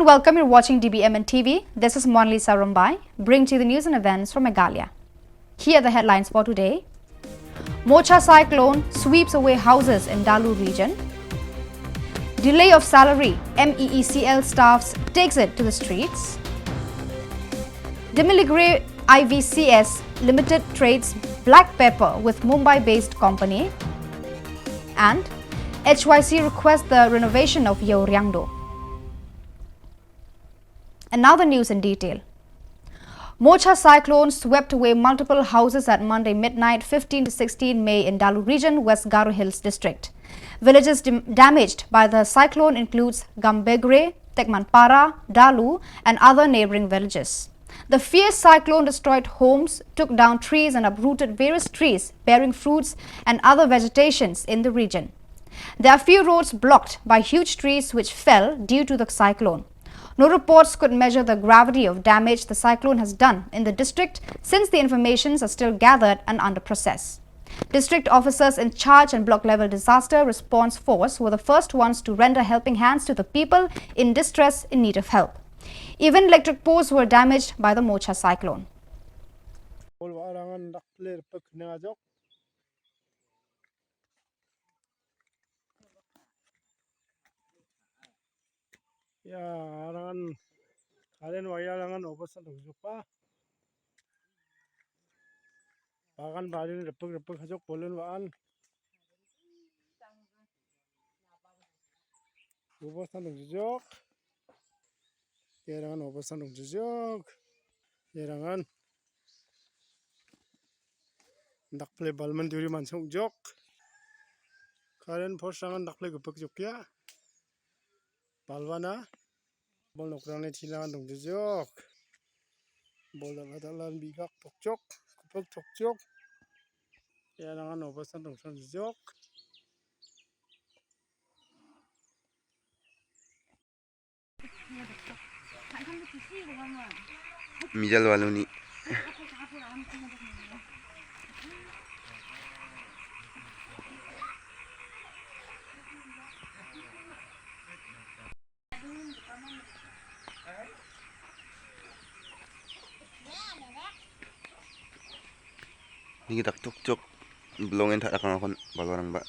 and welcome. You're watching dbmnTv. This is Lisa Mumbai, bringing to you the news and events from Meghalaya. Here are the headlines for today. Mocha Cyclone sweeps away houses in Dalu region. Delay of salary, MEECL staffs takes it to the streets. Dimiligre IVCS Limited trades black pepper with Mumbai-based company. And HYC requests the renovation of Ryando. And now the news in detail. Mocha Cyclone swept away multiple houses at Monday midnight, 15 to 16 May in Dalu region, West Garo Hills district. Villages damaged by the cyclone includes Gambegre, Tekmanpara, Dalu and other neighbouring villages. The fierce cyclone destroyed homes, took down trees and uprooted various trees bearing fruits and other vegetations in the region. There are few roads blocked by huge trees which fell due to the cyclone. No reports could measure the gravity of damage the cyclone has done in the district since the informations are still gathered and under process. District officers in charge and block-level disaster response force were the first ones to render helping hands to the people in distress in need of help. Even electric poles were damaged by the Mocha cyclone. Ya, arangan kalian wayalangan obasan dugjupa. Bagan balin repek hajok bolen waan. Obasan dugjok. Yarangan obasan dugjok. Yarangan dakple balman duri mansung jok. Kalian posangan dakple gepek jokya. Balwana bol nokrangnya cilangan dong jejok bol dalan bigak tokjok kupek tokjok ya langan obasan dong san jejok mijal waluni ini kita tuk belongin tak akan akon balorang mbak.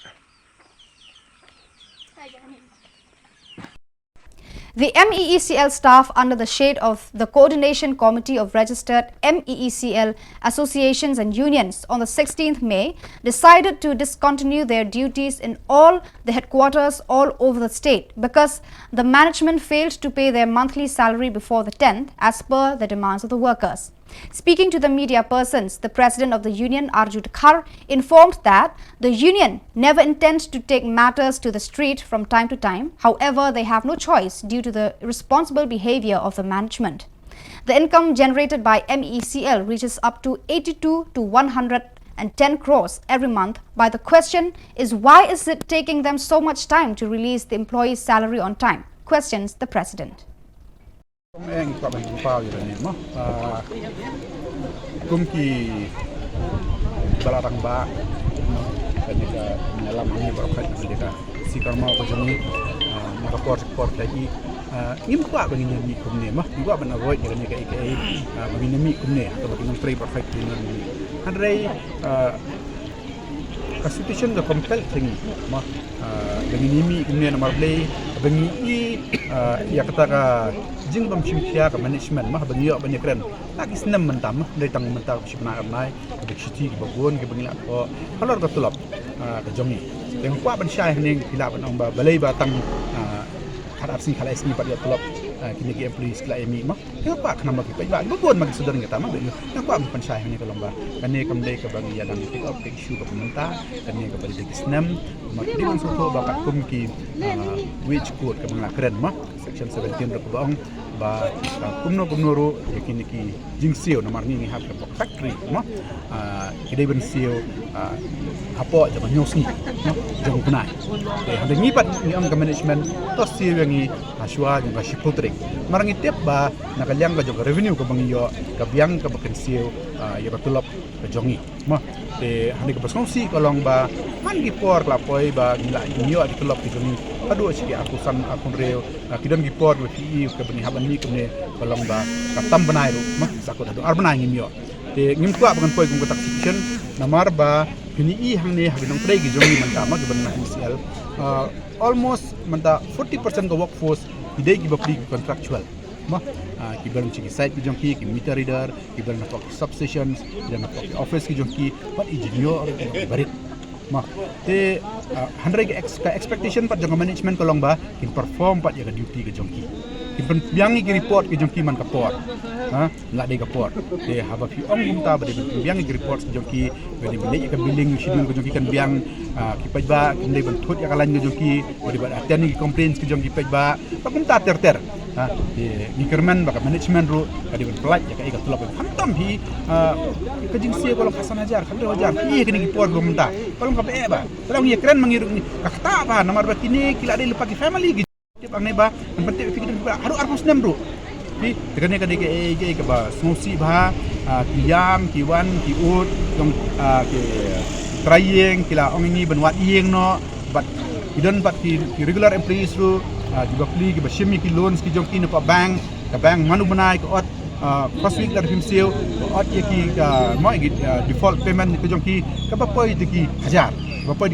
The MEECL staff under the shade of the Coordination Committee of Registered MEECL Associations and Unions on the 16th May decided to discontinue their duties in all the headquarters all over the state because the management failed to pay their monthly salary before the 10th as per the demands of the workers. Speaking to the media persons, the president of the union, Arjun Khar, informed that the union never intends to take matters to the street from time to time. However, they have no choice due to the irresponsible behavior of the management. The income generated by MEECL reaches up to 82 to 110 crores every month. But the question is, why is it taking them so much time to release the employee's salary on time? Questions the president. Kumki balarang ba ketika menyelam ini berkat ketika si karma kejami mengkapor lagi impa begini mi kumne mah juga benar void dengan IKI begini mi kumne atau begini menteri perfect dengan mi andrei constitution the compel thing mah begini mi kumne nomor play begini ya kata jing bam chimkia ka management mah banyo banyak keren lagi senam mentam dari tang mental sibna ramai ke city ke bagun ke bengila ko kalau ka tulap ke jongi yang kuat ban syai ning hilap ban ba balai batang harap sing khala isni pada tulap kini ke employees kala emi mah yang kuat kana magi ba bagun magi sudar ngata mah yang kuat ban syai ni ka lomba kani kamdai ke bagi yang pick up ke issue ke pemerintah kani ke bagi senam mak di man soto bakat kumki wage code ke bengila keren mah section 17 ro ba kumno ro yakini ki jing siu nomor ni hab ke factory mo kedai ben siu apa jangan nyos ni jangan penai hande ni pat ni ang ke management to siu yang ni aswa yang ka shiputrik marang itep ba nakalyang ka jong revenue ka bangiyo ka biang ka baken siu ya batulap ke jongi mo hande ke basongsi kolong ba man gi por klapoi ba gila niyo di tulap di jongi adu sigi akusan akun reo kidan gi por VPP ke bani haban ni kemne kolong ba katam benai ru mo sakut adu arbenai ngimyo ngim kwa bagan poi gung katak section namar ba kini hang ne haginong trade gi jongi manta ma gi banna MCL almost manta 40% ka workforce idai gi bapli contractual ma ki baru ciki site ki jongki ki meter reader ki baru nak substations dan nak office ki jongki pat engineer barit ma te 100 expectation pat jong management kolong ba kin perform pat ya duty ki jongki kin biangi ki report ki jongki man kapor la de kapor te haba fi ong gumta ba de biangi ki report ki jongki ba de bile ka billing schedule ki jongki kan biang ki pajba kin de ban thut ya kalan ki jongki ba de ba attend ki complaints ki jongki pajba pa gumta ter di kerman baka management ru kadi ban pelat ya kai ka tulap hantam hi ke jing sia kolong Hasan Hajar khamde wajar hi kini ki por gumta kolong ka be ba kalau ni keren mengiru ni kata ba nomor ba kini kila de lepas family gi tip ang ba penting fikir ba haru arpus nem ru di tekane kadi ke ba sosi ba kiyam kiwan kiut dong ke trayeng kila ong ini benwat yeng no bat idon bat ki regular employees ru juga beli ke bashimi ki loans ki jongki ne pa bank ka bank manu banai ko ot first week dar himself ko ot ye ki moi ki default payment ki jongki ka ba poi ki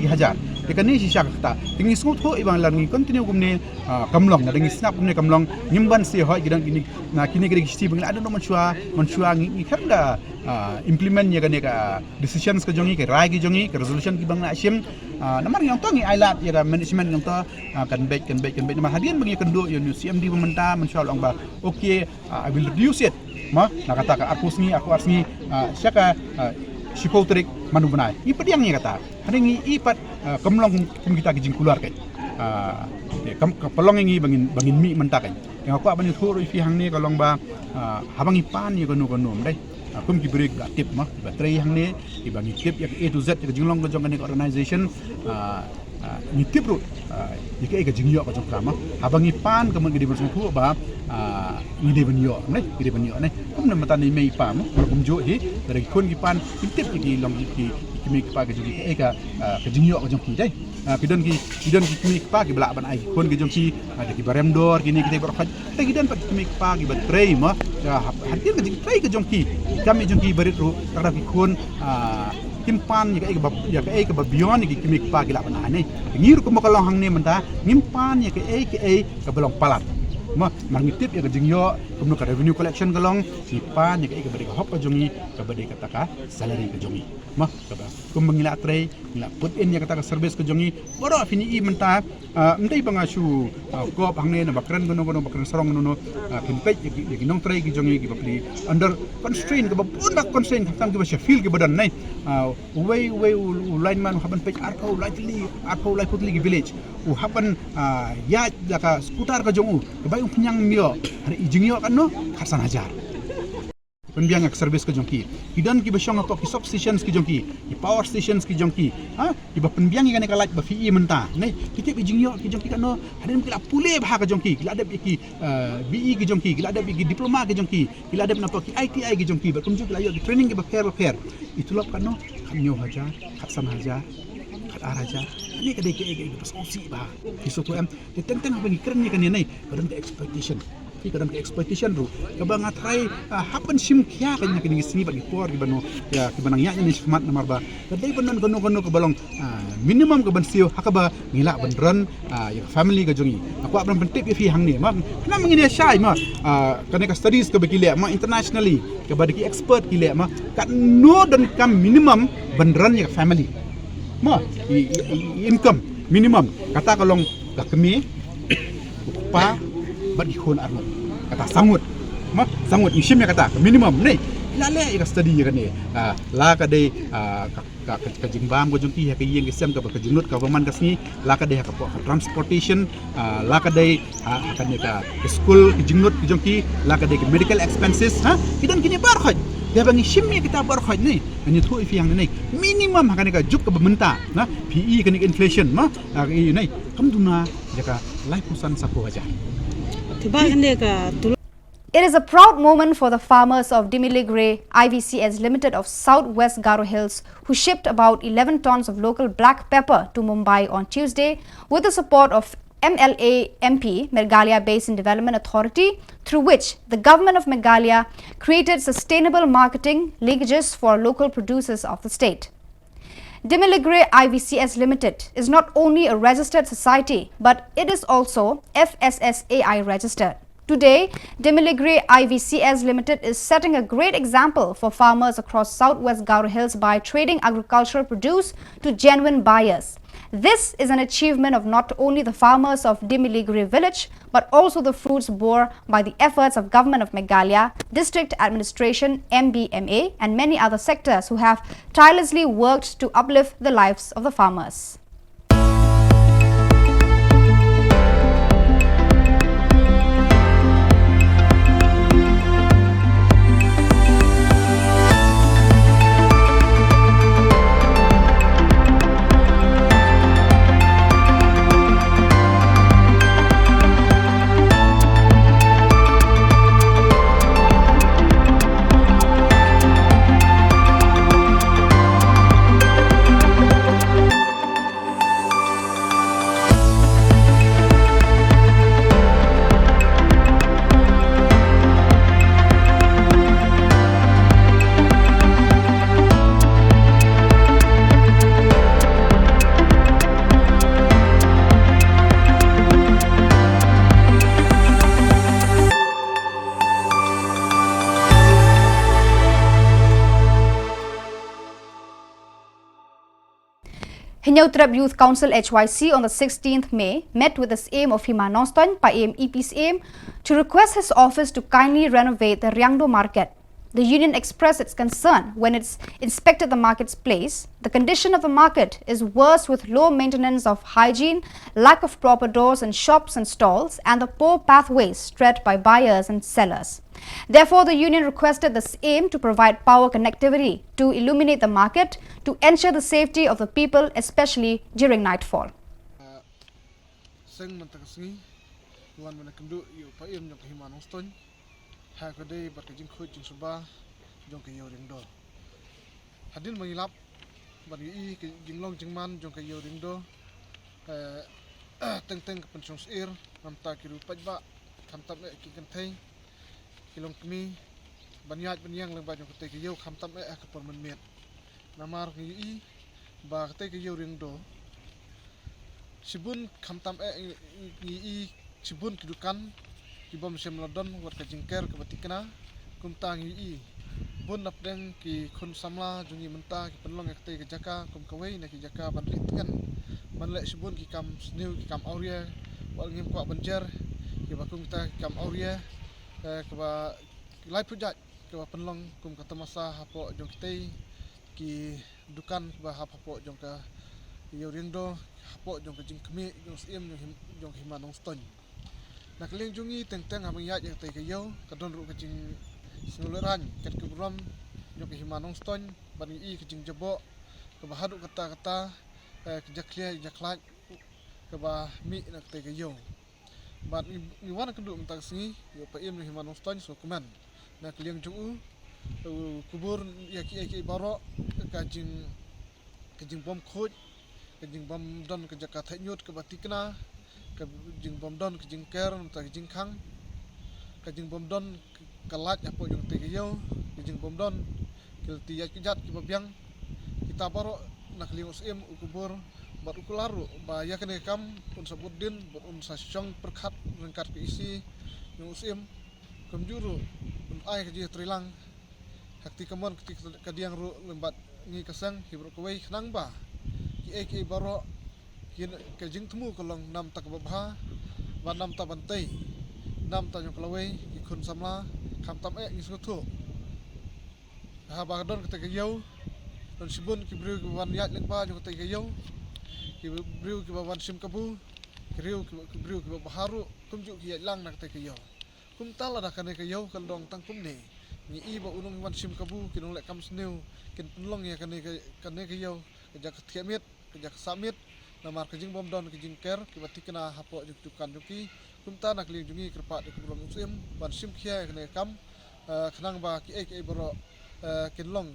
hajar tekani si syak ta tingi smooth ho ibang lang ni continue gumne kamlong na dingi snap gumne kamlong nyimban si ho gidang kini na kini gidi si bang ada no manchua ngi khamda implement ya gane ka decisions ka jongi ke rai ki jongi ke resolution ki bang na asim namar yang tongi ailat ya management yang to kan baik nama hadian bagi kendo yo CMD pemerintah mensyal ang ba okay I will reduce it ma nakata ka aku arsni syaka Shipotrik manu benai. Ipat yang ni kata. Hari ni ipat kemlong kum kita kijing keluar kan. Pelong ini bangin mi mentakan. Yang aku abang itu ifi hang ni kalau ba habang ipan ni kono deh. Kum ki break tip mah baterai hang ni ibangi tip yang A to Z ke jinglong ke jong organization ni tip ru jika ke jingyo ke jong kama habang ipan kemun gede bersung tu ba ngide benyo ne kum na mata ni mei pam kum jo hi dari kun ipan tip ki long ki mi pa ke jong ke jingyo ke jong ki dai kidon ki mi pa ki belak ban ai kun ke jong ki ada ki baremdor kini kita berkhaj te kidon pa ki mi pa ki baterai mah hadir ke jing trai ke jong ki kami jong ki berit ru tak ki kun timpan ya ke babion ki kimik pa gila ban ane ngir ko makalong hang ne menta ngimpan ya ke belong palat ma mangitip ya ke jingyo kumno ka revenue collection kalong sipan ya ke bade ka hop ka jongi ka bade ka taka salary ka jongi ma ka ba kum mangila tray ngila put in ya ka taka service ka jongi boro fini I menta mtai bangasu ko hang ne na bakran gono bakran sarong no pinpet ya ki nong tray ki jongi ki bapli under constraint ka ba punda constraint kam ki ba feel ki badan nai way lineman haban page arko lightly putli ki village haban ya ka skutar ka jongu bayung penyang mio hari ijingyo kan no Hasan Hajar penbiang ak service ke jongki idan ki besyong apa ki substations ki jongki ki power stations ki jongki ki ba penbiang kan ka light ba fi menta nei ki ijingyo ki jongki kan no hari ki la pule bah ka jongki ki la ada ki BE ki jongki ki la ada ki diploma ki jongki ki la ada napa ki ITI ki jongki ba kumju ki la yo ki training ki ba fair itulah kan no Khamyo Hajar Hasan Hajar Raja ni kadai ke pas osi ba kiso ko am tentang bagi keren ni kan ni kadang ke exploitation ru kabang atrai happen sim kya kan ni sini bagi por di bano ya ki banang ya ni smart namar ba kadai banan gono ke balong minimum ke bansio hakaba ngila beneran ya family ke jongi aku abang pentip ya fi hang ni ma kena mengini syai ma kan ka studies ke bagi le ma internationally ke bagi expert ki le ma kan no dan kam minimum beneran ya family ma income minimum kata kalong kami pa bagi khon arno kata sangut isim ya kata minimum ni lale ika study kan ni la ka de ka jingbam go jungki ha ka yeng isem ka jingnut government kasni la ka de ha ka transportation la ka de akan ni ka school jingnut jungki la ka de medical expenses ha kidan kini bar khaj dia bangi shimmi kita bar khaj ni ani thu ifi yang ni minimum ha ka ni ka juk ka bementa na PE ka ni inflation ma i ni kam duna jaka life pusan sapo aja tiba ne ka It is a proud moment for the farmers of Dimiligre IVCS Limited of Southwest Garo Hills, who shipped about 11 tons of local black pepper to Mumbai on Tuesday with the support of MLA MP Meghalaya Basin Development Authority, through which the government of Meghalaya created sustainable marketing linkages for local producers of the state. Dimiligre IVCS Limited is not only a registered society, but it is also FSSAI registered. Today, Dimiligre IVCS Limited is setting a great example for farmers across Southwest Garo Hills by trading agricultural produce to genuine buyers. This is an achievement of not only the farmers of Dimiligre village, but also the fruits bore by the efforts of Government of Meghalaya, District Administration, MBMA and many other sectors who have tirelessly worked to uplift the lives of the farmers. Hinautrap Youth Council HYC on the 16th May met with the aim of Himanoston by EP's aim to request his office to kindly renovate the Ryando market. The union expressed its concern when it's inspected the market's place. The condition of the market is worse with low maintenance of hygiene, lack of proper doors in shops and stalls, and the poor pathways tread by buyers and sellers. Therefore, the union requested the aim to provide power connectivity to illuminate the market to ensure the safety of the people, especially during nightfall. Hakade bakajing khoi jing suba jong ke yoring do hadin mangilap bagi I ke jinglong jingman jong ke yoring do teng teng penchong sir namta kiru pajba khamtam e ki kan thai kilong kmi banyat banyang leng ba jong ke yo khamtam e ka por man met namar I ba ke yoring do sibun khamtam e I sibun kidukan Kibom sem lodon wat ka jingker ke batikna kumtang I bun napdeng ki khun samla jungi menta ki penlong ek te ke jaka kum kawei na ki jaka ban ritkan ban le sibun ki kam sniu ki kam auria wal ngim kwa banjer ki ba kum ta kam auria ke ba lai pujat ke ba penlong kum ka tamasa hapo jong te ki dukan ba hapo jong ka yo rindo hapo jong ka jing kmi jong sim jong himanong ston nakling jungi teng-teng abang ya yang tege yo kadon ru kecing suluran ket ke brom yo ke himanong ston bani I kecing jebo ke bahadu kata-kata ke jaklia jaklat ke bah mi nak tege yo bat ni wana kedu mentak singi yo pa im himanong ston so kuman nakling jungu kubur ya ki baro kecing bom khoj kecing bom don ke jakat nyut ke batikna ke jing bom don ke jing ker ta jing khang ke jing bom don kalat apo jong te yo ke jing bom don ke ti ya kijat ki babyang kita baro nak lius im ukubur bar ukularu ba ya kene kam pun sabudin bar sa syong perkhat rengkat ke isi yung usim kumjuru un ai ke ji trilang hakti kamon ke diang ru lembat ngi kasang hibro kowei khnang ba ki baro ke jing temu kolong nam tak babha ba nam ta bantai nam ta jong klawei ki khun samla kham tam e ngi suthu habadon ketika yau dan sibun kibriu kiban yat lengba juga ketika yau kibriu kiban sim kabu kibriu kiban baharu kumjuk ki lang nak ketika yau kum tala dah kan ketika yau kan dong tang kum ne ni iba unung kiban sim kabu kinong lek kam sneu kin penlong ya kan ketika yau kejak ketiamit kejak samit namar kejing bom don kejing ker kibati kena hapo jukan juki kumta nak ling jungi kerpa de kubrom muslim ban sim khia kene kam khnang ba ki ek boro kinlong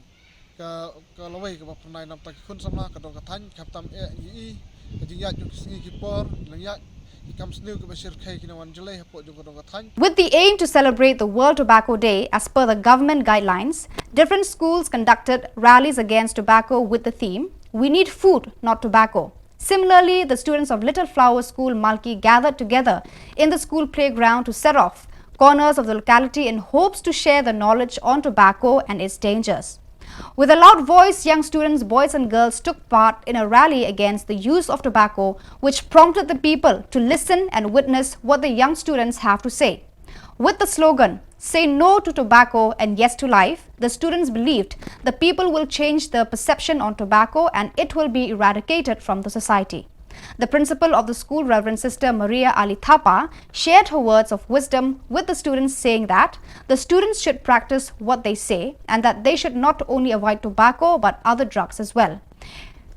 ka lawai ka pernai nam tak khun samla ka dong ka than khap tam yi kejing ya juk singi ki por lang ya kam sneu ka basir khai kina wan jale hapo jung ka dong ka than. With the aim to celebrate the World Tobacco Day as per the government guidelines, different schools conducted rallies against tobacco with the theme "We need food, not tobacco." Similarly, the students of Little Flower School, Malki, gathered together in the school playground to set off corners of the locality in hopes to share the knowledge on tobacco and its dangers. With a loud voice, young students, boys and girls, took part in a rally against the use of tobacco, which prompted the people to listen and witness what the young students have to say. With the slogan, "Say no to tobacco and yes to life," the students believed the people will change their perception on tobacco and it will be eradicated from the society. The principal of the school, Reverend Sister Maria Ali Thapa, shared her words of wisdom with the students, saying that the students should practice what they say and that they should not only avoid tobacco but other drugs as well.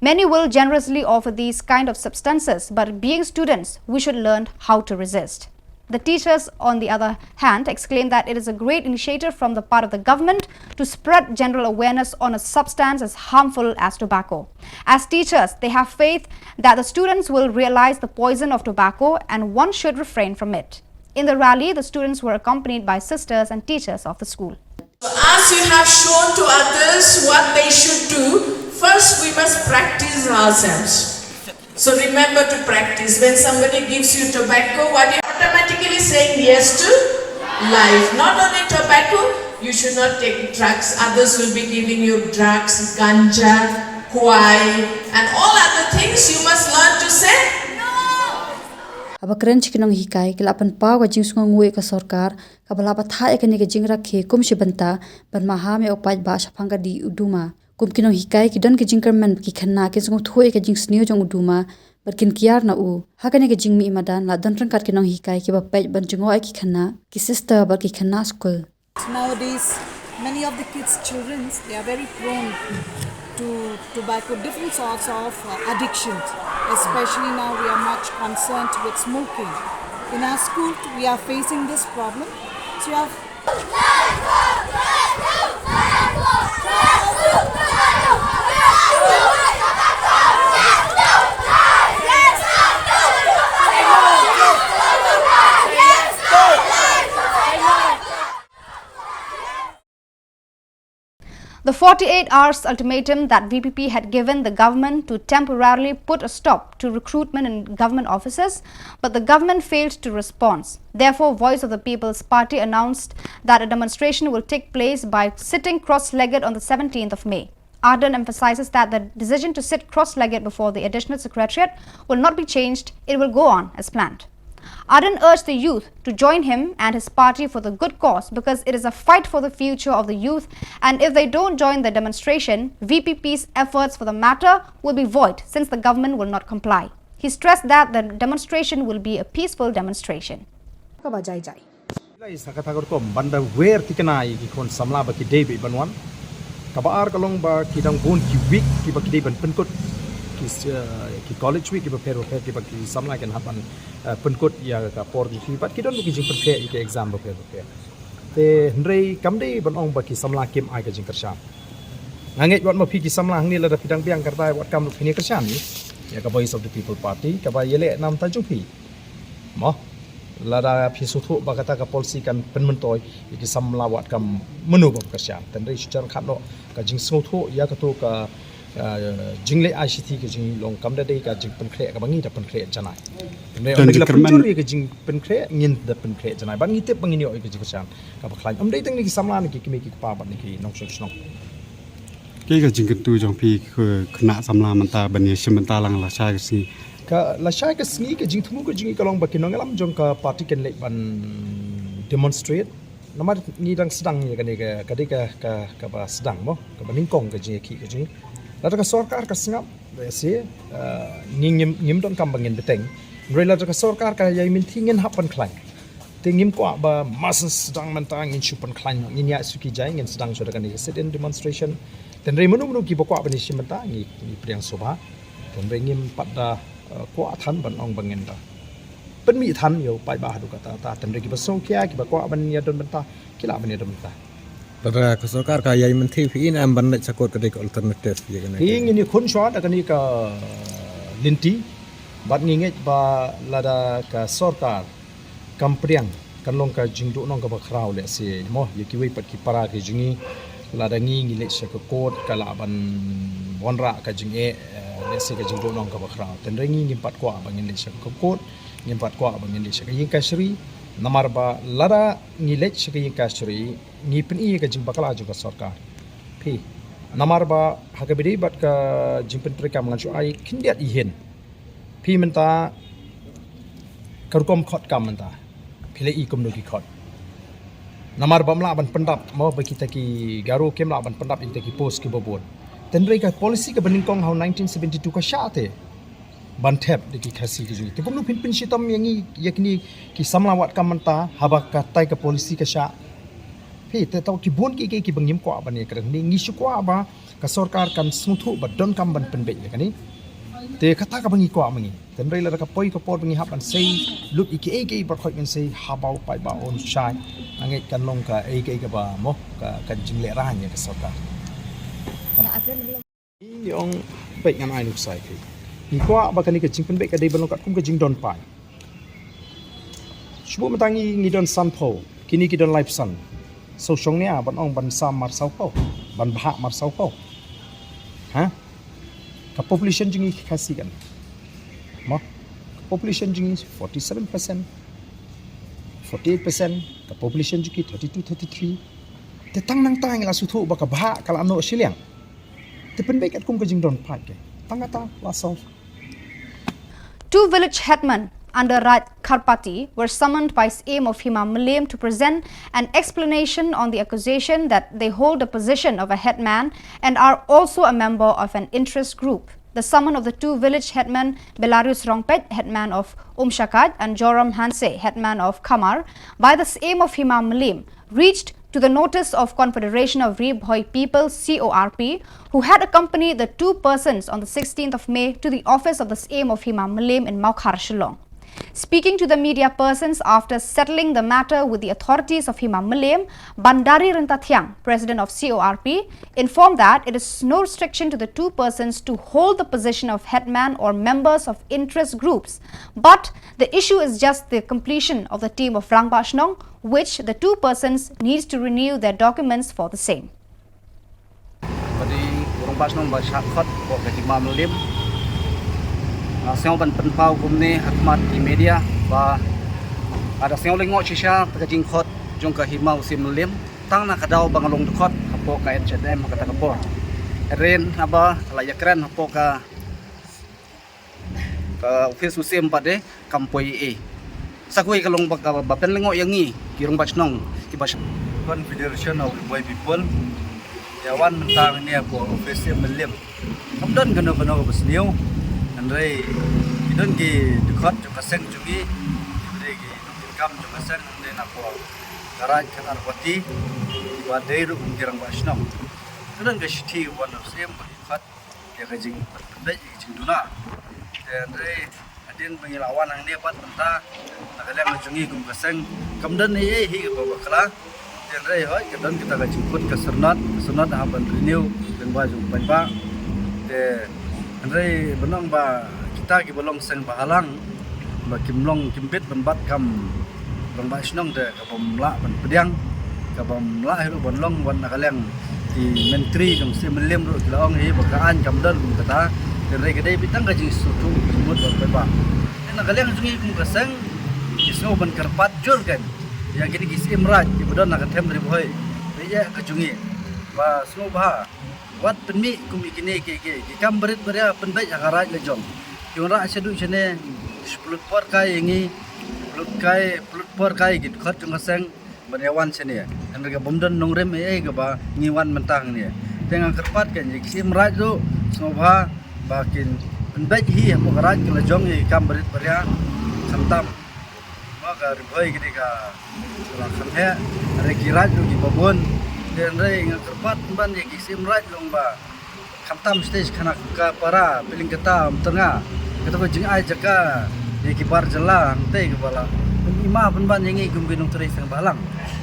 Many will generously offer these kind of substances, but being students, we should learn how to resist. The teachers, on the other hand, exclaimed that it is a great initiative from the part of the government to spread general awareness on a substance as harmful as tobacco. As teachers, they have faith that the students will realize the poison of tobacco and one should refrain from it. In the rally, the students were accompanied by sisters and teachers of the school. As you have shown to others what they should do, first we must practice ourselves. So remember to practice. When somebody gives you tobacco, what you're automatically saying yes to life. Not only tobacco, you should not take drugs. Others will be giving you drugs, ganja, huai, and all other things. You must learn to say aba kren chikinong hikai kilapan paw ka jing sunga ngui ka sarkar ka balaba tha ekani ka jing rakhe kum shibanta ban maha me opai ba shapanga di uduma kum kinong hikai ki don ki jing kerman ki khanna ke sunga thoi ka jing sneu jong uduma barkin kiar na u hakane ka jing mi madan la don kat kinong hikai ki ba pai ban jingo ai ki khanna ki sister ba ki khanna school. Nowadays, many of the kids' children, they are very prone to tobacco, different sorts of addictions. Especially now we are much concerned with smoking. In our school, we are facing this problem. So you have The 48 hours ultimatum that VPP had given the government to temporarily put a stop to recruitment in government offices, but the government failed to respond. Therefore, Voice of the People's Party announced that a demonstration will take place by sitting cross-legged on the 17th of May. Arden emphasizes that the decision to sit cross-legged before the additional secretariat will not be changed, it will go on as planned. Arden urged the youth to join him and his party for the good cause because it is a fight for the future of the youth, and if they don't join the demonstration, VPP's efforts for the matter will be void since the government will not comply. He stressed that the demonstration will be a peaceful demonstration. Banda where tikanai ki kon samla ba ki debi banwan kabar kalong ba ki dang bon ki week ki ba ki deban penkot ki college week ki ba pero ki ba ki samla kan hapan penkot ya ka por di fi bat ki don ki jing perke ki exam ba pero te ndrei kamde ban ong ba ki samla kim ai ka jing kershan nganget wat ma phi ki samla hang ni la da pidang piang kartai wat kam ni kershan ni ya ka Voice of the People Party ka ba yele nam ta jung phi mo lada pisutu bagata ka polisi kan penmentoi iki samla wat kam menubam kersyan tendri secara khatlo ka jing snguthu ya ka to ka jingle ICT ka jing long kam da dei ka jing penkre ka bangi da penkre janai tendri la penjuri ka jing penkre ngin da penkre janai bangi te bangini oi ka jing kersyan ka baklan amdei teng ni ki samla ni ki kimi ki pa ban ni ki nong snong ke ka jing tu jong pi khna samla manta bani shimanta lang la sha ka si ka la shai ka sngi ka jing thumu ka jing ka long ba ki nong lam jong ka party kan le ban demonstrate nama ni dang sedang ni kan ka ba sedang mo ka ba ningkong ka je ki ka je la ka sarkar ka singap se ngim don kam bangin beteng rela ka sarkar ka yai min thingen hapan klan tingim ko ba mas sedang mentang in chupan klan ni ya suki jai ngin sedang so kan sit in demonstration dan re menu ki ba ko ba ni simenta ni priang soba dan re ngim pada ko athan ban ong bangin daเป็นมีทันอยู่ไปบ้าดูกตาตาแต่เรื่องกิบส่งเคียกิบกว่าบันยาดนบันตากิลาบันยาดนบันตา Pada kesokar kaya menteri ini amban nak cakap kedik alternatif je kan. Ini kun shot akan ni ka linti bat nginget ba lada ka sorkar kampriang kan long ka jingdu nong ka ba khrau le se mo ye ki wei pat ki para ki jingi lada ngi le se ka kot ka la ban wanra ka jinge le se ka jingdu nong ka ba khrau ten rengi ngi pat kwa ba ngin le se ka kot ngin pat kwa ba ngin le se ka yin ka shri namar ba lada ngi le se ka yin ka shri ngi pen i ka jing bakala juga sarkar pi namar ba hakabidi bat ka jingpen trika mangan chu ai kindiat ihen pi menta karukom khot kam menta phile i kum no ki khot namar ba mla ban pendap mo ba kita ki garu kem la ban pendap kita ki post ki bobon ten rei ka policy ka baning kong how 1972 ka shate ban thep de ki khasi ki ju ti pum no pin pin shitam yangi yakni ki samlawat kam menta haba ka tai ka policy ka shaพี่แต่ตอกิบุนกี่บังยิมกว่าบันเนี่ยกระนี้งิชกว่าบ่ากสรการกันสมุทุบัดดอนกำบันเป็นเบ็ดอย่างนี้แต่คตากบังยี่กว่ามังงี้แต่เรื่องละกับปอยกับปอดบังยี่ฮับบันเซย์ลุดอีกบัดคอยกันเซย์ฮับเอาไปบ่าอนชายอันนี้กันลงกับกับบ่าโมกันจิงเละร้านเนี่ยกสรการนี่องเบ็ดงานไอ้ลูกชายคือนี่กว่าบักกันนี่กับจิงเป็นเบ็ดกันได้บันลงกับคุ้มกับจิงดอนไปชั่วโมงมันตั้งงี้ดอนซันโพกินี่กี่ดอนไลฟ์ซันso shongnya ban ong ban sam mar sau ko ban bha mar sau ko ha ka population jingi khasi kan mo population jingi 47% 48% ka population jingi 32 33 te tang nang tang la su thu ba ka bha kala no shiliang te pen be kat kum ka jing don phat ke tangata la so Two village headmen under Raj Kharpati were summoned by SAM of Hima Malayam to present an explanation on the accusation that they hold the position of a headman and are also a member of an interest group. The summon of the two village headmen, Belarius Rongpet, headman of Umshakad, and Joram Hanse, headman of Kamar, by the SAM of Hima Malayam, reached to the notice of Confederation of Rebhoi People (CORP), who had accompanied the two persons on the 16th of May to the office of the SAM of Hima Malayam in Mocha Cyclone. Speaking to the media persons after settling the matter with the authorities of Hima Malayam, Bandari Rentathiang, president of CORP, informed that it is no restriction to the two persons to hold the position of headman or members of interest groups, but the issue is just the completion of the team of Rangba Shnong, which the two persons needs to renew their documents for the same. Saya ban penpau kumne hakmat di media ba ada saya lengok shisha terjing khot jong ka himau sim lim tang na kadau bangalong khot hapo ka NCDM kata kapo ren aba la yakran hapo ka office musim pade kampoi e sakui kalong ba pen lengok yangi kirong bachnong ki bas Confederation of Rebhoi People yawan mentang ni ko office lim kamdan gano basniu Andrei idon ki dukhat jo kaseng jugi andrei ki income jo kaseng andrei napo garaj khanar pati wa deiru kirang basnam idon ga shiti one of same khat ya ga jing dai jing duna andrei adin bangilawan ang ne pat banta nagalem jungi kum kaseng kamdan ne hi ga bakla andrei hoi kadan kita ga jingkut ka sernat ha ban renew dan baju banba de Andrei benong ba kita ki bolong seng bahalang ba kimlong kimbit banbat kam bang ba snong de ka bomla ban pediang ka bomla hiru bonlong wan nakaleng di menteri jong se melem ro laong hi bakaan kamdan kata andrei kedai bitang ka jing sutu mut ba nakaleng jungi kum kaseng isno ban karpat jur kan ya gini ki simraj di bodan nak them Rebhoi beja ka jungi ba smo ba wat penmi kum ikine ke kam berit beria penbai agaraj lejong yora sedu sene 10 por kai ngi 10 por kai git khat jong kaseng banyawan sini dan mereka bomdan nongrem ke ba ngiwan mentang ni tengah kerpat kan jiksi meraj tu semua bakin penbaik hi apa keraj kalau jong ye kam berit beria santam maka ribai gini ka lakan he rekiraj tu di babon dan rei kerpat ban jiksi meraj long ba kamtam stage kana ka para piling kita tengah kita ko jing ai jaka di kibar jelang teh kepala ima penban yang igum gunung teris yang balang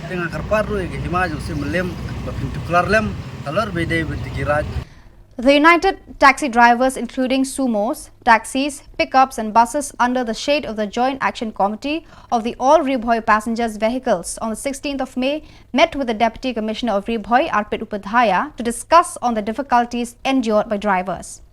tengah kerpat ru ke hima jong sim lem pintu kelar lem talor bede bertikiraj. The United Taxi Drivers, including sumos, taxis, pickups and buses under the shade of the Joint Action Committee of the All Ribhoi Passengers Vehicles on the 16th of May, met with the Deputy Commissioner of Ribhoi, Arpit Upadhyaya, to discuss on the difficulties endured by drivers.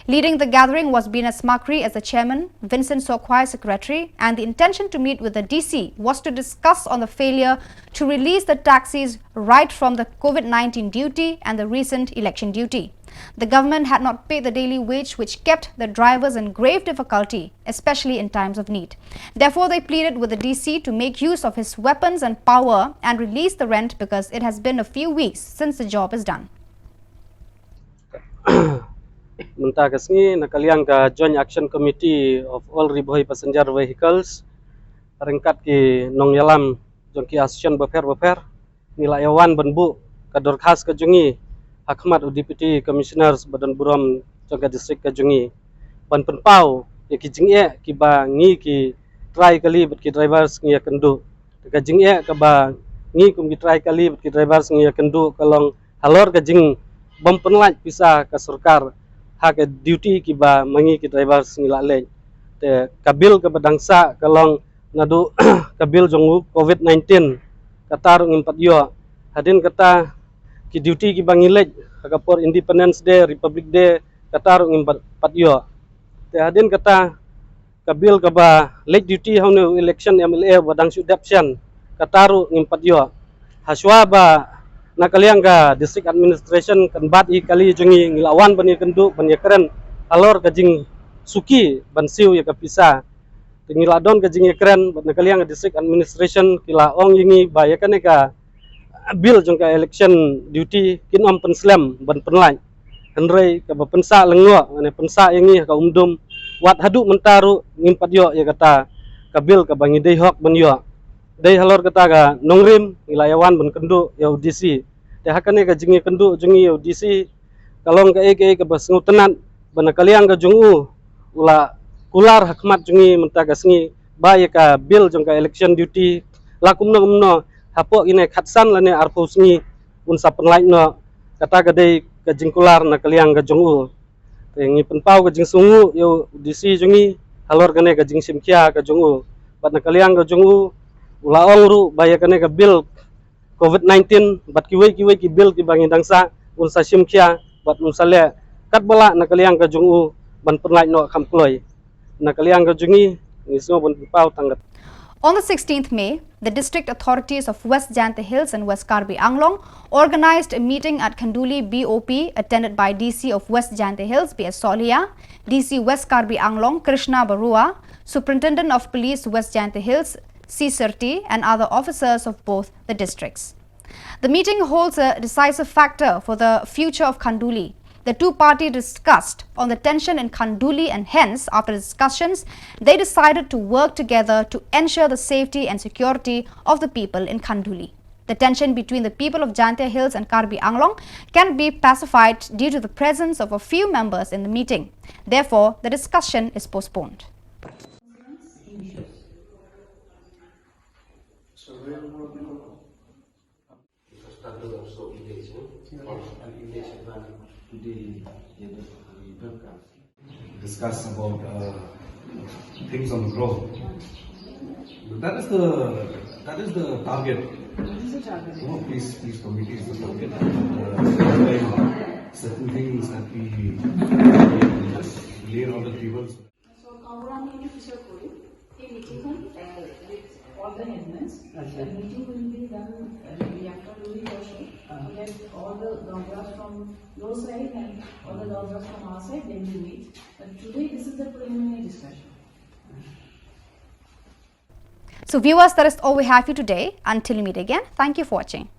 Leading the gathering was Binas Makri as the chairman, Vincent Sokwai secretary, and the intention to meet with the DC was to discuss on the failure to release the taxis right from the COVID-19 duty and the recent election duty. The government had not paid the daily wage, which kept the drivers in grave difficulty, especially in times of need. Therefore, they pleaded with the DC to make use of his weapons and power and release the rent because it has been a few weeks since the job is done. Mentah kasni nakaliang ka Joint Action Committee of All Ribhoi Passenger Vehicles ringkat ki nong yalam jong ki asosian beper nilai awan benbu kador khas ka jungi hakmat Deputy Commissioners Badan Buram jong ka distrik ka jungi ban penpau ya ki jingye ki ba ngi ki try kali bet ki drivers ngi kendu ka jingye ka ba ngi kum ki try kali bet ki drivers ngi kendu kalong halor ka jing bom penlaj pisah ka sarkar hak duty ki ba mangi ki drivers ngila le te kabil ke badangsa kalong nadu kabil jong COVID-19 katar ngimpat yo hadin kata ki duty ki bangilej kapor Independence Day Republic Day katar ngimpat yo te hadin kata kabil ke ba late duty haunu election MLA badang sudapsian kataru ngimpat yo haswa ba nakaliang ka district administration kan bat I kali jungi ngilawan bani kendu bani keren alor kajing suki bansiu ya kapisa tingiladon kajing keren nakaliang ka district administration kila ong yingi bayakan ka bill jong ka election duty kinom penslam ban penlai henrei ka pensa lengwa ane pensa yangi ka umdum wat hadu mentaru ngimpat yo ya kata ka bill ka bangi dei hok ban yo dei halor kata ga nongrim ilayawan ben kendu ya DC te hakane ka jingi kendu jungi ya DC kalong ka eke ka bas ngutenat ban kaliang ka jungu ula kular hakmat jungi menta ka sngi ba ya ka bill jong ka election duty lakum no hapok ine khatsan lane arpo sngi un sapen lain no kata ka dei ka jingkular na kaliang ka jungu te ngi penpau ka jing sungu ya DC jungi halor kane ka jing simkia ka jungu bat na kaliang ka jungu ulaong ru bayakane ka bill COVID-19 bat kiwei ki bill ki bangi dangsa unsa simkia bat unsale kat bala nakaliang ka jungu ban penlai no kamploi nakaliang ka jungi ngisno ban pau tanggat. On the 16th May, the district authorities of West Jante Hills and West Karbi Anglong organized a meeting at Kanduli BOP attended by DC of West Jante Hills B.S. Solia, DC West Karbi Anglong Krishna Barua, Superintendent of Police West Jante Hills C. Sirti and other officers of both the districts. The meeting holds a decisive factor for the future of Kanduli. The two parties discussed on the tension in Kanduli and hence, after discussions, they decided to work together to ensure the safety and security of the people in Kanduli. The tension between the people of Jante Hills and Karbi Anglong can be pacified due to the presence of a few members in the meeting. Therefore, the discussion is postponed. Discuss about things on the ground. That is the target. No, peace committee is the target. Certain things that we just lay on the table. So, meeting with all the headmans. The meeting will be done after Kanduli also. We have all the governors from your side and all the governors from our side, then we meet. But today this is the preliminary discussion. So viewers, that is all we have for you today. Until we meet again, thank you for watching.